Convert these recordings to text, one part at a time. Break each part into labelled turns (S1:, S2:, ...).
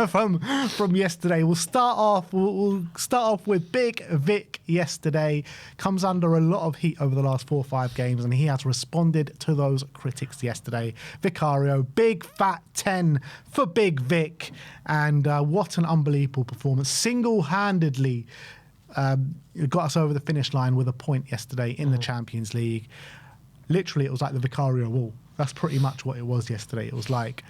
S1: from yesterday. We'll start off with Big Vic yesterday. Comes under a lot of heat over the last 4 or 5 games, and he has responded to those critics yesterday. Vicario, big fat 10 for Big Vic, and what an unbelievable performance. Single-handedly got us over the finish line with a point yesterday in the Champions League. Literally, it was like the Vicario wall. That's pretty much what it was yesterday. It was like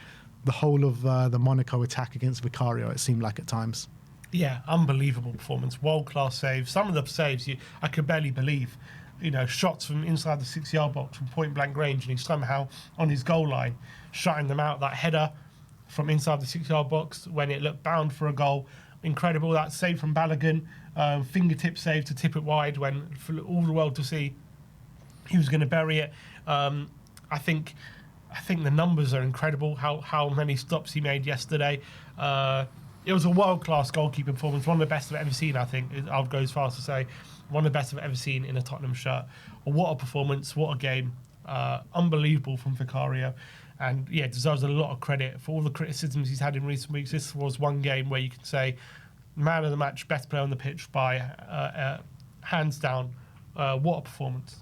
S1: the whole of the Monaco attack against Vicario, it seemed like at times.
S2: Yeah, unbelievable performance. World-class saves. Some of the saves I could barely believe. You know, shots from inside the 6-yard box from point-blank range, and he's somehow on his goal line, shutting them out. That header from inside the 6-yard box when it looked bound for a goal. Incredible. That save from Balogun, fingertip save to tip it wide when for all the world to see he was going to bury it. I think the numbers are incredible, how many stops he made yesterday. It was a world-class goalkeeping performance, one of the best I've ever seen, I think. I'll go as far as to say, one of the best I've ever seen in a Tottenham shirt. What a performance, what a game. Unbelievable from Vicario. And yeah, deserves a lot of credit for all the criticisms he's had in recent weeks. This was one game where you can say, man of the match, best player on the pitch by hands down. What a performance.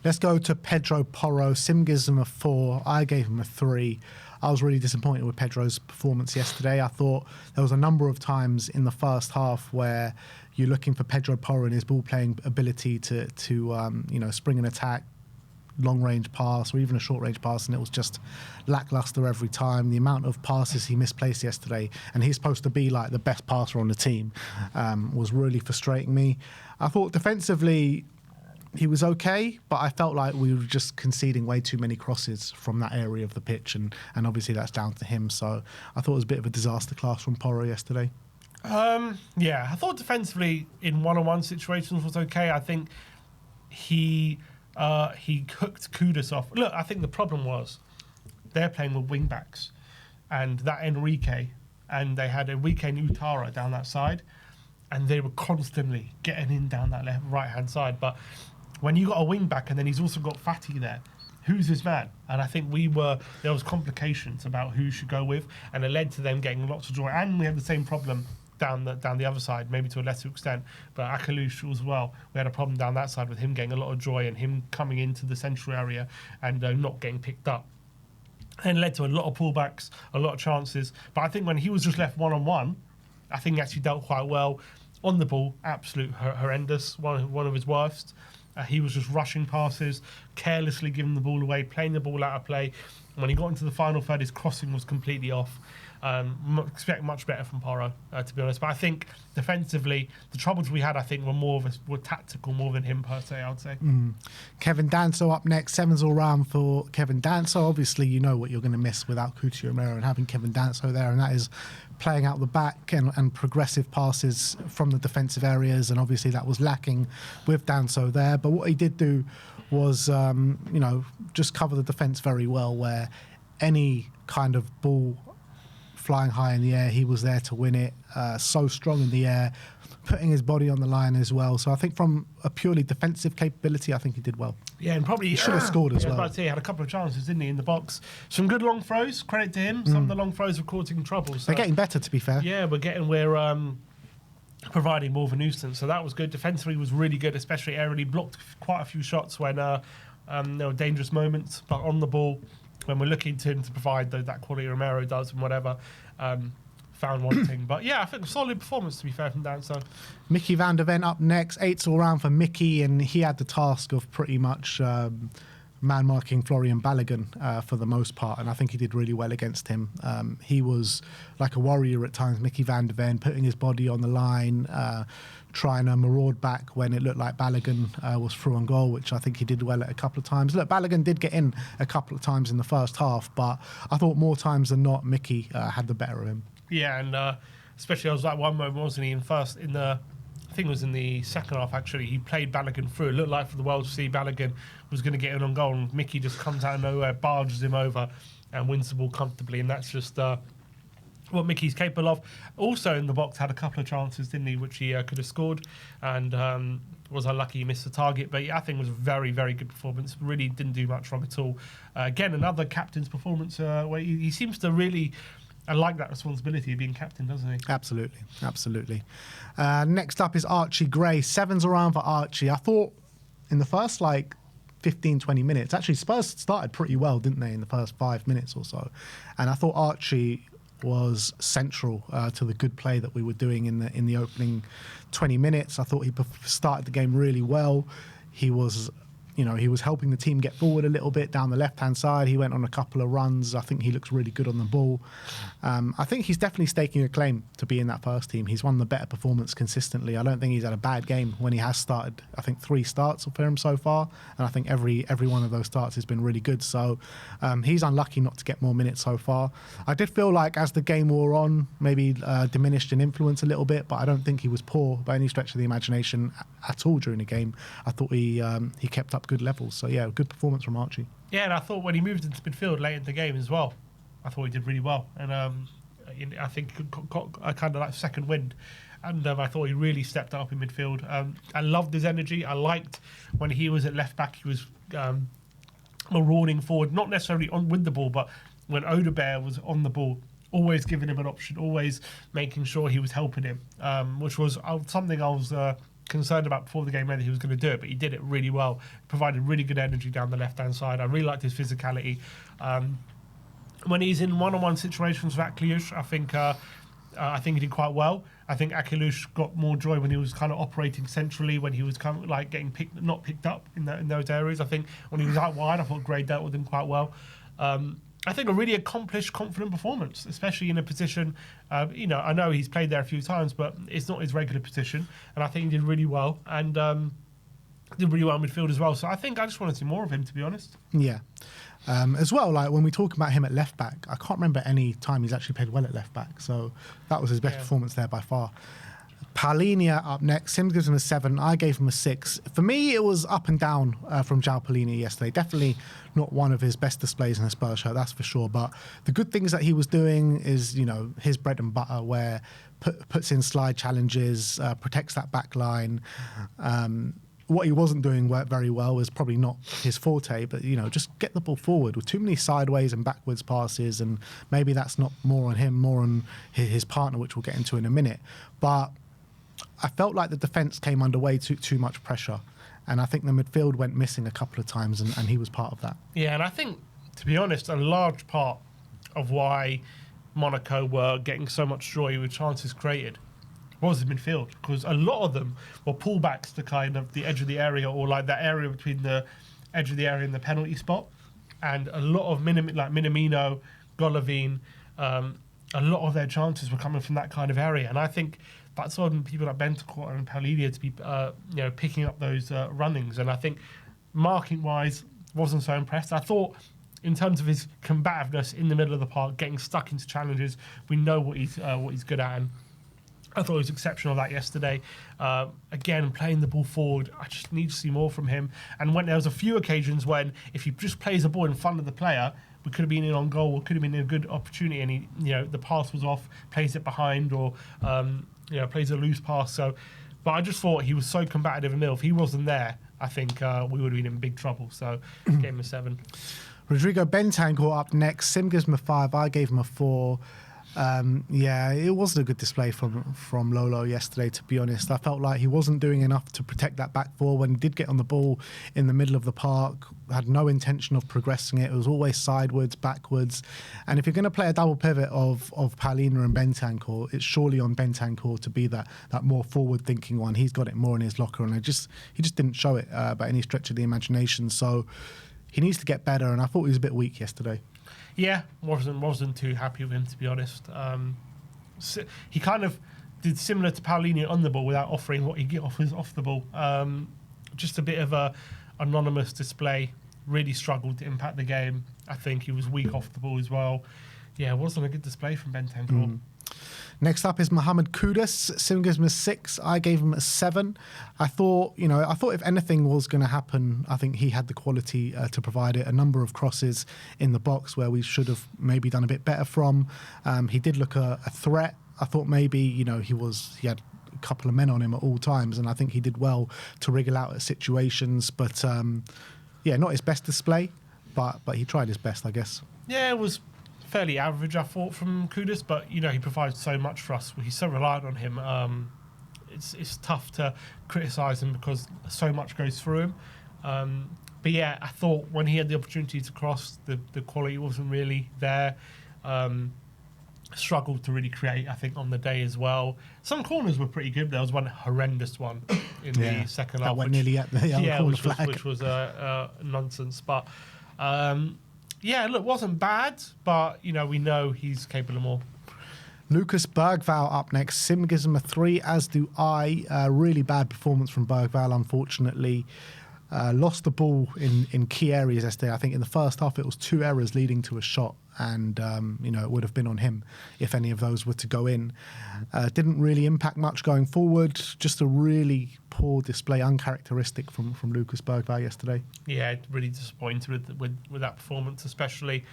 S1: Let's go to Pedro Porro. Sim gives him a 4. I gave him a 3. I was really disappointed with Pedro's performance yesterday. I thought there was a number of times in the first half where you're looking for Pedro Porro and his ball-playing ability to spring an attack, long-range pass, or even a short-range pass, and it was just lackluster every time. The amount of passes he misplaced yesterday, and he's supposed to be like the best passer on the team, was really frustrating me. I thought defensively he was okay, but I felt like we were just conceding way too many crosses from that area of the pitch, and obviously that's down to him. So I thought it was a bit of a disaster class from Porro yesterday.
S2: Yeah, I thought defensively in one-on-one situations was okay. I think he hooked Kudus off. Look, I think the problem was they're playing with wing-backs, and that Enrique, and they had Enrique and Utara down that side, and they were constantly getting in down that right-hand side. But when you got a wing-back and then he's also got Fatty there, who's his man? And I think there was complications about who should go with, and it led to them getting lots of joy. And we had the same problem down the other side, maybe to a lesser extent, but Akalush as well. We had a problem down that side with him getting a lot of joy and him coming into the central area and not getting picked up. And it led to a lot of pullbacks, a lot of chances. But I think when he was just left one-on-one, I think he actually dealt quite well. On the ball, absolute horrendous, one of his worst. He was just rushing passes, carelessly giving the ball away, playing the ball out of play. When he got into the final third, his crossing was completely off. Expect much better from Porro, to be honest. But I think defensively, the troubles we had, I think, were tactical more than him per se, I would say.
S1: Kevin Danso up next. 7's all round for Kevin Danso. Obviously, you know what you're going to miss without Coutinho Romero and having Kevin Danso there, and that is playing out the back and progressive passes from the defensive areas, and obviously that was lacking with Danso there. But what he did do was, just cover the defence very well, where any kind of ball flying high in the air, he was there to win it. So strong in the air, putting his body on the line as well. So I think from a purely defensive capability, I think he did well.
S2: Yeah, and probably
S1: he should have scored as well.
S2: I was about to say, he had a couple of chances, didn't he, in the box? Some good long throws, credit to him. Some of the long throws were causing trouble. So.
S1: They're getting better, to be fair.
S2: Yeah, we're providing more of a nuisance. So that was good. Defensively was really good, especially aerially. Blocked quite a few shots when there were dangerous moments. But on the ball, when we're looking to him to provide that quality Romero does and whatever, found one thing. But yeah, I think a solid performance, to be fair, from Danso.
S1: Mickey van der Ven up next. 8's all round for Mickey, and he had the task of pretty much man-marking Florian Balogun for the most part, and I think he did really well against him. He was like a warrior at times, Mickey van der Ven, putting his body on the line, trying to maraud back when it looked like Balogun was through on goal, which I think he did well at a couple of times. Look, Balogun did get in a couple of times in the first half, but I thought more times than not, Mickey had the better of him.
S2: Yeah, and especially I was like one moment, wasn't he, I think it was in the second half, actually, he played Balogun through. It looked like for the world to see Balogun was going to get in on goal, and Mickey just comes out of nowhere, barges him over and wins the ball comfortably, and that's just what Mickey's capable of. Also in the box, had a couple of chances, didn't he, which he could have scored, and was unlucky he missed the target. But yeah, I think it was a very, very good performance. Really didn't do much wrong at all. Again, another captain's performance where he seems to really I like that responsibility of being captain, doesn't he?
S1: Absolutely, absolutely. Next up is Archie Gray. 7's around for Archie. I thought in the first 15, 20 minutes, actually Spurs started pretty well, didn't they, in the first 5 minutes or so. And I thought Archie was central to the good play that we were doing in the opening 20 minutes. I thought he started the game really well. He was helping the team get forward a little bit down the left-hand side. He went on a couple of runs. I think he looks really good on the ball. I think he's definitely staking a claim to be in that first team. He's won the better performance consistently. I don't think he's had a bad game when he has started. I think 3 starts for him so far, and I think every one of those starts has been really good. So he's unlucky not to get more minutes so far. I did feel like as the game wore on, maybe diminished in influence a little bit, but I don't think he was poor by any stretch of the imagination at all during the game. I thought he kept up good levels. So yeah, good performance from Archie.
S2: Yeah, and I thought when he moved into midfield late in the game as well, I thought he did really well. And I think he got a kind of second wind. And I thought he really stepped up in midfield. I loved his energy. I liked when he was at left back, he was marauding forward, not necessarily with the ball, but when Odebear was on the ball, always giving him an option, always making sure he was helping him, which was something I was concerned about before the game, whether he was going to do it, but he did it really well. Provided really good energy down the left-hand side. I really liked his physicality. When he's in one-on-one situations with Akliush, I think he did quite well. I think Akliush got more joy when he was kind of operating centrally, when he was kind of getting not picked up in those areas. I think when he was out wide, I thought Gray dealt with him quite well. I think a really accomplished, confident performance, especially in a position, I know he's played there a few times, but it's not his regular position. And I think he did really well and did really well in midfield as well. So I think I just want to see more of him, to be honest.
S1: Yeah. As well, when we talk about him at left back, I can't remember any time he's actually played well at left back. So that was his best performance there by far. Palhinha up next. Sims gives him a 7. I gave him a 6. For me, it was up and down from João Palhinha yesterday. Definitely not one of his best displays in a Spurs shirt, that's for sure. But the good things that he was doing is, his bread and butter, where puts in slide challenges, protects that back line. What he wasn't doing very well was probably not his forte, but, just get the ball forward with too many sideways and backwards passes. And maybe that's not more on him, more on his partner, which we'll get into in a minute. But I felt like the defence came under way too much pressure. And I think the midfield went missing a couple of times, and he was part of that. Yeah,
S2: and I think, to be honest, a large part of why Monaco were getting so much joy with chances created was the midfield, because a lot of them were pullbacks to kind of the edge of the area, or that area between the edge of the area and the penalty spot. And a lot of Minamino, Golovin, a lot of their chances were coming from that kind of area. And I think that's on people like Bentancur and Palhinha to be, picking up those runnings. And I think marking-wise, wasn't so impressed. I thought, in terms of his combativeness in the middle of the park, getting stuck into challenges, we know what he's good at. And I thought he was exceptional at that yesterday. Again, playing the ball forward, I just need to see more from him. And when there was a few occasions when, if he just plays the ball in front of the player, we could have been in on goal, or could have been in a good opportunity, and he, the pass was off, plays it behind, or plays a loose pass. So, but I just thought he was so combative, and if he wasn't there, I think we would have been in big trouble. So, gave him a 7.
S1: Rodrigo Bentancur up next. Sim gives him a 5. I gave him a 4. It wasn't a good display from Lolo yesterday, to be honest. I felt like he wasn't doing enough to protect that back four. When he did get on the ball in the middle of the park, had no intention of progressing it. It was always sideways, backwards. And if you're going to play a double pivot of Palhinha and Bentancur, it's surely on Bentancur to be that more forward-thinking one. He's got it more in his locker, and he just didn't show it by any stretch of the imagination. So he needs to get better, and I thought he was a bit weak yesterday.
S2: Yeah, wasn't too happy with him, to be honest. He kind of did similar to Palhinha on the ball without offering what he offers off the ball. Just a bit of a anonymous display. Really struggled to impact the game. I think he was weak off the ball as well. Yeah, it wasn't a good display from Bentancur.
S1: Next up is Mohamed Kudus. Sim gives him a 6. I gave him a 7. I thought if anything was going to happen, I think he had the quality to provide it. A number of crosses in the box where we should have maybe done a bit better from. He did look a threat. I thought maybe he had a couple of men on him at all times, and I think he did well to wriggle out at situations. But not his best display, but he tried his best, I guess.
S2: Yeah, it was fairly average, I thought, from Kudus, but he provides so much for us. He's so reliant on him. It's tough to criticise him because so much goes through him. But yeah, I thought when he had the opportunity to cross, the quality wasn't really there. Struggled to really create, I think, on the day as well. Some corners were pretty good. There was one horrendous one in the second half.
S1: That went nearly at the corner flag.
S2: Which was nonsense. But look, wasn't bad, but we know he's capable of more.
S1: Lucas Bergvall up next. Sim gives him a 3, as do I. Really bad performance from Bergvall, unfortunately. Lost the ball in key areas yesterday. I think in the first half it was 2 errors leading to a shot, and it would have been on him if any of those were to go in. Didn't really impact much going forward. Just a really poor display, uncharacteristic from Lucas Bergvall yesterday. Yeah,
S2: really disappointed with that performance, especially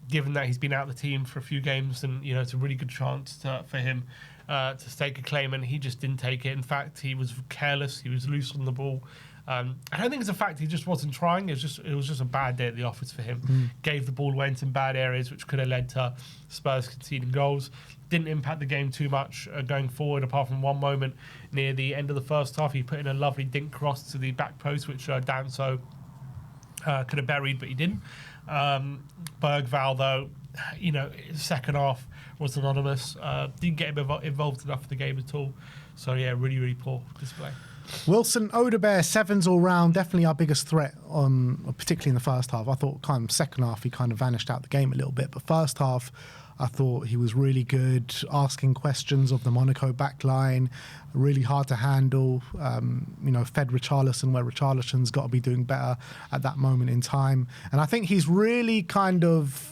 S2: given that he's been out of the team for a few games, and it's a really good chance for him to stake a claim, and he just didn't take it. In fact, he was careless. He was loose on the ball. I don't think it's a fact he just wasn't trying. It was just a bad day at the office for him. Gave the ball away in some bad areas, which could have led to Spurs conceding goals. Didn't impact the game too much going forward, apart from one moment near the end of the first half. He put in a lovely dink cross to the back post, which Danso could have buried, but he didn't. Bergvall, though, second half was anonymous. Didn't get him involved enough in the game at all. So yeah, really, really poor display.
S1: Wilson Odebear, 7s all round, definitely our biggest threat, particularly in the first half. I thought kind of second half he kind of vanished out the game a little bit, but first half I thought he was really good, asking questions of the Monaco backline, really hard to handle, fed Richarlison where Richarlison's got to be doing better at that moment in time. And I think he's really kind of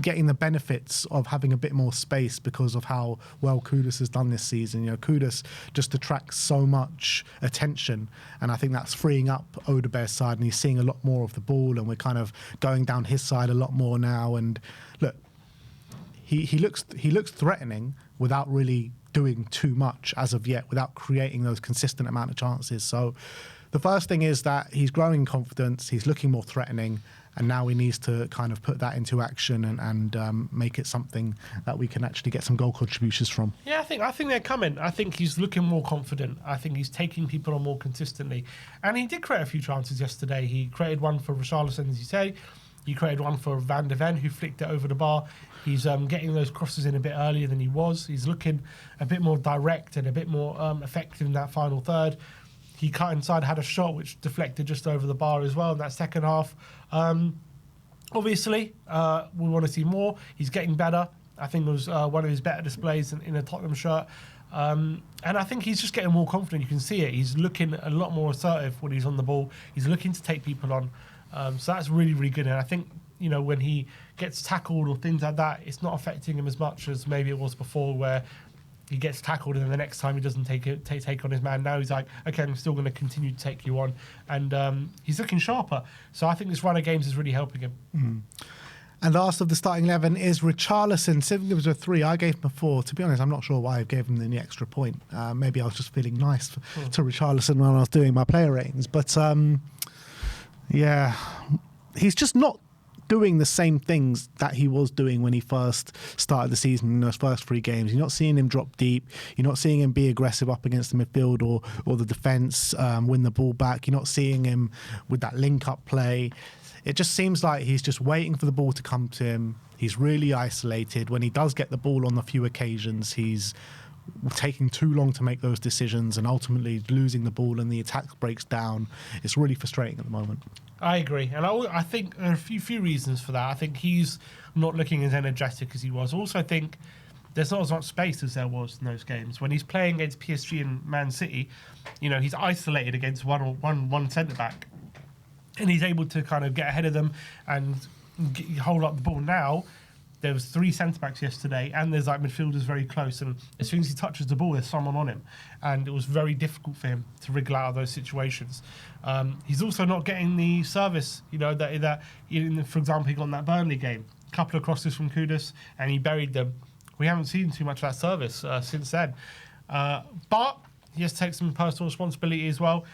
S1: getting the benefits of having a bit more space because of how well Kudus has done this season. Kudus just attracts so much attention, and I think that's freeing up Odebear's side, and he's seeing a lot more of the ball, and we're kind of going down his side a lot more now. And look, he looks threatening without really doing too much as of yet, without creating those consistent amount of chances. So the first thing is that he's growing in confidence, he's looking more threatening, and now he needs to kind of put that into action and make it something that we can actually get some goal contributions from. Yeah,
S2: I think they're coming. I think he's looking more confident. I think he's taking people on more consistently. And he did create a few chances yesterday. He created one for Richarlison, as you say. He created one for Van de Ven, who flicked it over the bar. He's getting those crosses in a bit earlier than he was. He's looking a bit more direct and a bit more effective in that final third. He cut inside, had a shot which deflected just over the bar as well in that second half. Obviously, we want to see more. He's getting better. I think it was one of his better displays in a Tottenham shirt. And I think he's just getting more confident. You can see it. He's looking a lot more assertive when he's on the ball. He's looking to take people on. So that's really, really good. And I think, when he gets tackled or things like that, it's not affecting him as much as maybe it was before, where he gets tackled and then the next time he doesn't take on his man. Now he's like, okay, I'm still going to continue to take you on. And he's looking sharper. So I think this run of games is really helping him.
S1: And last of the starting 11 is Richarlison. Sim gives him a 3. I gave him a 4. To be honest, I'm not sure why I gave him the extra point. Maybe I was just feeling nice to Richarlison when I was doing my player ratings. But he's just not doing the same things that he was doing when he first started the season in those first 3 games. You're not seeing him drop deep. You're not seeing him be aggressive up against the midfield or the defence, win the ball back. You're not seeing him with that link-up play. It just seems like he's just waiting for the ball to come to him. He's really isolated. When he does get the ball on the few occasions, he's taking too long to make those decisions and ultimately losing the ball and the attack breaks down. It's really frustrating at the moment.
S2: I agree. And I think there are a few reasons for that. I think he's not looking as energetic as he was. Also, I think there's not as much space as there was in those games. When he's playing against PSG and Man City, he's isolated against one centre-back. And he's able to kind of get ahead of them and hold up the ball. Now, there was 3 centre-backs yesterday, and there's midfielders very close, and as soon as he touches the ball, there's someone on him, and it was very difficult for him to wriggle out of those situations. He's also not getting the service, that for example, he got in that Burnley game, a couple of crosses from Kudus, and he buried them. We haven't seen too much of that service since then. But he has to take some personal responsibility as well.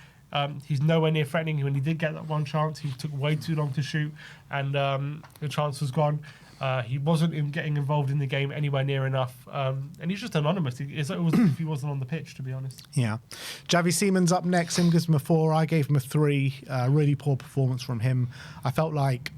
S2: He's nowhere near threatening. When he did get that one chance, he took way too long to shoot, and the chance was gone. He wasn't getting involved in the game anywhere near enough, and he's just anonymous. It was as if he wasn't on the pitch, to be honest.
S1: Yeah. Javi Seaman's up next. Him gives him a 4. I gave him a 3. Really poor performance from him. I felt like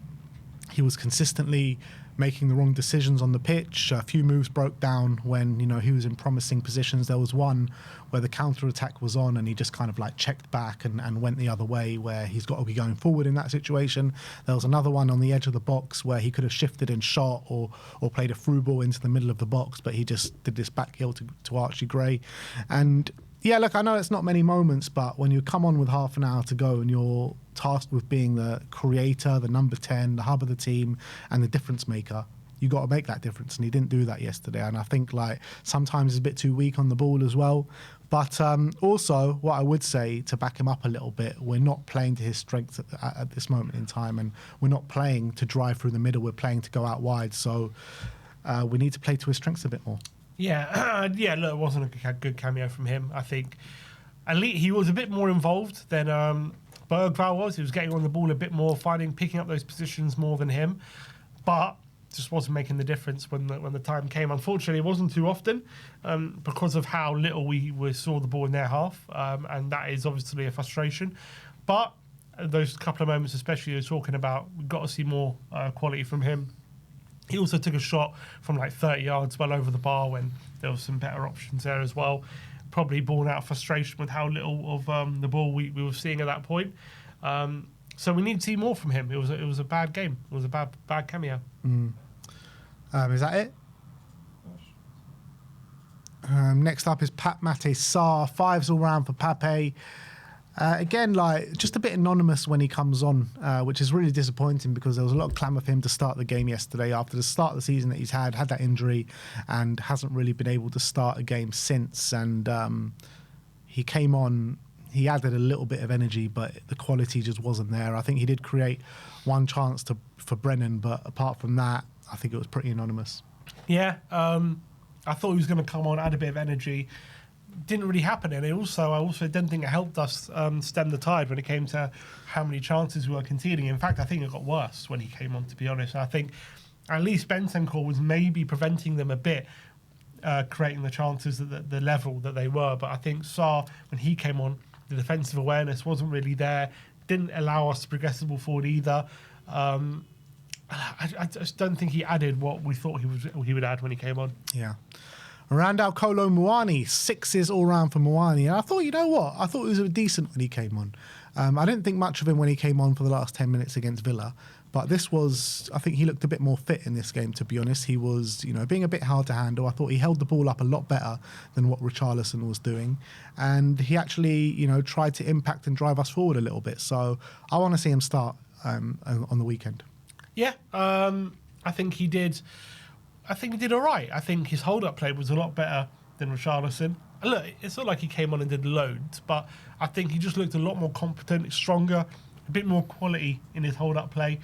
S1: he was consistently making the wrong decisions on the pitch. A few moves broke down when, he was in promising positions. There was one where the counter-attack was on and he just kind of like checked back and went the other way, where he's got to be going forward in that situation. There was another one on the edge of the box where he could have shifted and shot or played a through ball into the middle of the box, but he just did this back heel to Archie Gray. And yeah, look, I know it's not many moments, but when you come on with half an hour to go and you're tasked with being the creator, the number 10, the hub of the team, and the difference maker, you got to make that difference. And he didn't do that yesterday. And I think like sometimes he's a bit too weak on the ball as well. But also, what I would say to back him up a little bit, we're not playing to his strengths at this moment in time, and we're not playing to drive through the middle. We're playing to go out wide. So we need to play to his strengths a bit more.
S2: Yeah, look, it wasn't a good cameo from him. I think at least he was a bit more involved than Bergvall was. He was getting on the ball a bit more, picking up those positions more than him, but just wasn't making the difference when the time came. Unfortunately, it wasn't too often because of how little we saw the ball in their half, and that is obviously a frustration. But those couple of moments, especially you're talking about, we've got to see more quality from him. He also took a shot from like 30 yards well over the bar when there was some better options there as well. Probably born out of frustration with how little of the ball we were seeing at that point. So we need to see more from him. It was a bad game. It was a bad cameo.
S1: Is that it? Next up is Pat Mate Sarr. 5s all round for Pape. Again, like just a bit anonymous when he comes on, which is really disappointing because there was a lot of clamour for him to start the game yesterday after the start of the season that he's had that injury and hasn't really been able to start a game since. And he came on, he added a little bit of energy, but the quality just wasn't there. I think he did create one chance for Brennan, but apart from that, I think it was pretty anonymous.
S2: Yeah, I thought he was going to come on, add a bit of energy. Didn't really happen, and I also didn't think it helped us stem the tide when it came to how many chances we were conceding. In fact, I think it got worse when he came on, to be honest. And I think at least Bentancur was maybe preventing them a bit, creating the chances at the level that they were. But I think Sarr, when he came on, the defensive awareness wasn't really there. Didn't allow us to progress the ball forward either. I just don't think he added what we thought he would add when he came on.
S1: Yeah. Randall Kolo Muani, 6s all round for Muani. And I thought, you know what? I thought he was decent when he came on. I didn't think much of him when he came on for the last 10 minutes against Villa. But I think he looked a bit more fit in this game, to be honest. He was, being a bit hard to handle. I thought he held the ball up a lot better than what Richarlison was doing. And he actually, tried to impact and drive us forward a little bit. So I want to see him start on the weekend.
S2: Yeah, I think he did. I think he did all right. I think his hold-up play was a lot better than Richarlison. Look, it's not like he came on and did loads, but I think he just looked a lot more competent, stronger, a bit more quality in his hold-up play.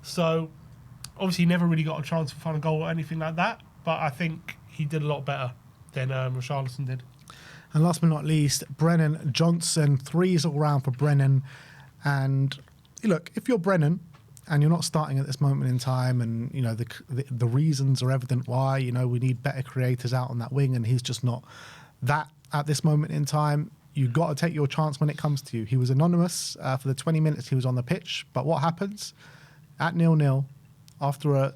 S2: So, obviously, he never really got a chance to find a goal or anything like that, but I think he did a lot better than Richarlison did.
S1: And last but not least, Brennan Johnson, 3s all round for Brennan. And look, if you're Brennan, and you're not starting at this moment in time, and the reasons are evident why. We need better creators out on that wing, and he's just not that at this moment in time. You've got to take your chance when it comes to you. He was anonymous for the 20 minutes he was on the pitch, but what happens? At 0-0, after a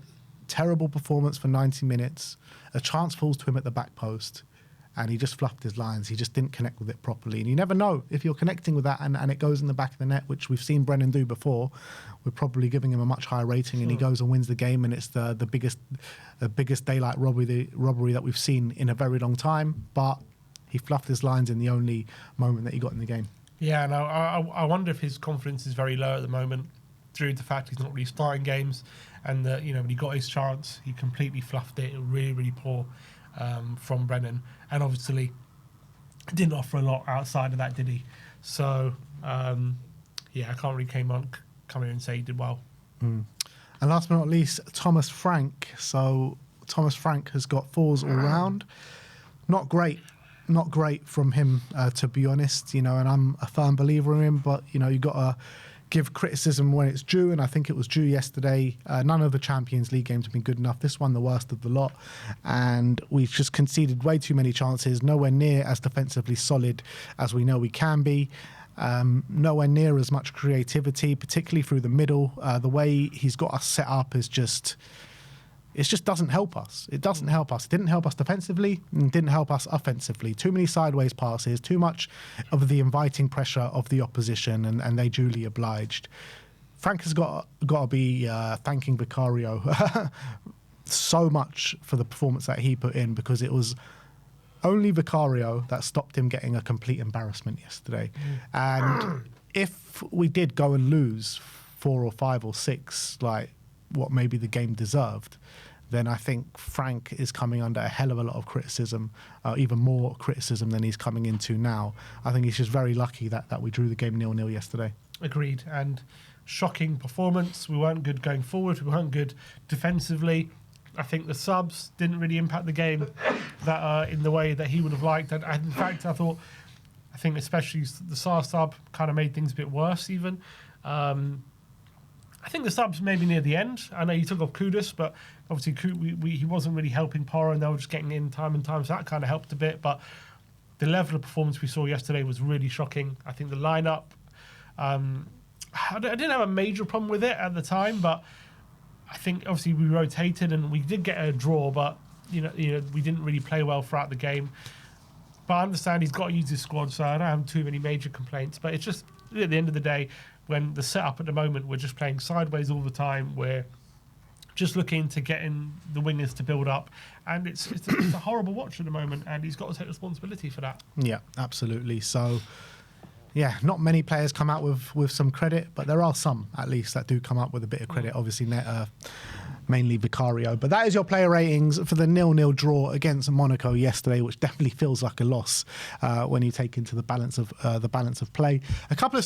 S1: terrible performance for 90 minutes, a chance falls to him at the back post, and he just fluffed his lines. He just didn't connect with it properly. And you never know if you're connecting with that and it goes in the back of the net, which we've seen Brennan do before. We're probably giving him a much higher rating, and he goes and wins the game, and it's the biggest daylight robbery that we've seen in a very long time. But he fluffed his lines in the only moment that he got in the game. Yeah,
S2: and I wonder if his confidence is very low at the moment due to the fact he's not really starting games, and that when he got his chance, he completely fluffed it. Really, really poor from Brennan, and obviously didn't offer a lot outside of that, did he? So I can't really come here and say he did well.
S1: And last but not least, Thomas Frank. So Thomas Frank has got 4s all round. Not great from him, to be honest. And I'm a firm believer in him, but you got to give criticism when it's due, and I think it was due yesterday. None of the Champions League games have been good enough. This one, the worst of the lot, and we've just conceded way too many chances, nowhere near as defensively solid as we know we can be. Nowhere near as much creativity, particularly through the middle. The way he's got us set up is just... It just doesn't help us. It doesn't help us. It didn't help us defensively and didn't help us offensively. Too many sideways passes, too much of the inviting pressure of the opposition, and they duly obliged. Frank has got to be thanking Vicario so much for the performance that he put in, because it was only Vicario that stopped him getting a complete embarrassment yesterday. And if we did go and lose 4 or 5 or 6, like what maybe the game deserved, then I think Frank is coming under a hell of a lot of criticism, even more criticism than he's coming into now. I think he's just very lucky that we drew the game 0-0 yesterday.
S2: Agreed. And shocking performance. We weren't good going forward. We weren't good defensively. I think the subs didn't really impact the game that in the way that he would have liked. And in fact, I think especially the Sarr sub kind of made things a bit worse even. I think the subs maybe near the end. I know he took off Kudus, but obviously he wasn't really helping Porro, and they were just getting in time and time, so that kind of helped a bit. But the level of performance we saw yesterday was really shocking. I think the lineup, I didn't have a major problem with it at the time, but I think obviously we rotated and we did get a draw, but you know we didn't really play well throughout the game. But I understand he's got to use his squad, so I don't have too many major complaints. But it's just at the end of the day, when the setup at the moment, we're just playing sideways all the time. We're just looking to get in the wingers to build up, and it's a horrible watch at the moment, and he's got to take responsibility for that. Yeah,
S1: absolutely. So, yeah, not many players come out with some credit, but there are some, at least, that do come up with a bit of credit. Obviously, mainly Vicario. But that is your player ratings for the 0-0 draw against Monaco yesterday, which definitely feels like a loss when you take into the balance of play. A couple of